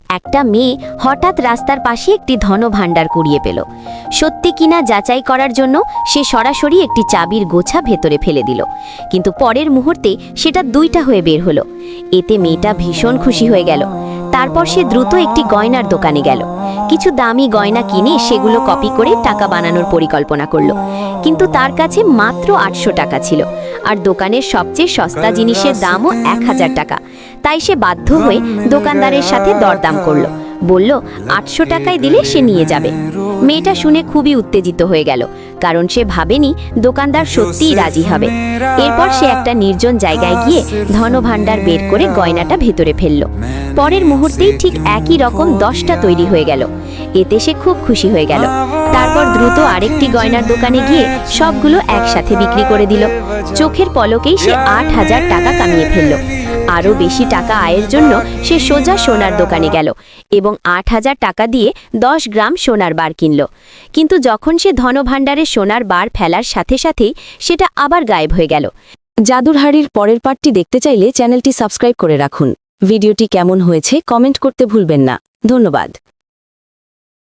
একটা মেয়ে হঠাৎ রাস্তার পাশে একটি ধনভাণ্ডার কুড়িয়ে পেল। সত্যি কিনা যাচাই করার জন্য সে সরাসরি একটি চাবির গোছা ভেতরে ফেলে দিল, কিন্তু পরের মুহূর্তে সেটা দুইটা হয়ে বের হলো। এতে মেয়েটা ভীষণ খুশি হয়ে গেল। তারপর সে দ্রুত একটি গয়নার দোকানে গেল। কিছু দামি গয়না কিনে সেগুলো কপি করে টাকা বানানোর পরিকল্পনা করল, কিন্তু তার কাছে মাত্র ৮০০ টাকা ছিল, আর দোকানের সবচেয়ে সস্তা জিনিসের দামও ১০০০ টাকা। তাই সে বাধ্য হয়ে দোকানদারের সাথে দরদাম করলো, বলল ৮০০ টাকায় দিলে সে নিয়ে যাবে। মেয়েটা শুনে খুবই উত্তেজিত হয়ে গেল, কারণ সে ভাবেনি দোকানদার সত্যিই রাজি হবে। এরপর সে একটা নির্জন জায়গায় গিয়ে ধনভাণ্ডার বের করে গয়নাটা ভেতরে ফেলল। পরের মুহূর্তেই ঠিক একই রকম ১০টা তৈরি হয়ে গেল। এতে সে খুব খুশি হয়ে গেল। তারপর দ্রুত আরেকটি গয়নার দোকানে গিয়ে সবগুলো একসাথে বিক্রি করে দিল। চোখের পলকেই সে ৮০০০ টাকা কামিয়ে ফেলল। আরও বেশি টাকা আয়ের জন্য সে সোজা সোনার দোকানে গেল এবং ৮০০০ টাকা দিয়ে ১০ গ্রাম সোনার বার কিনল। কিন্তু যখন সে ধনভাণ্ডারে সোনার বার ফেলার সাথে সাথেই সেটা আবার গায়েব হয়ে গেল। জাদুর হাড়ির পরের পার্টটি দেখতে চাইলে চ্যানেলটি সাবস্ক্রাইব করে রাখুন। ভিডিওটি কেমন হয়েছে কমেন্ট করতে ভুলবেন না। ধন্যবাদ।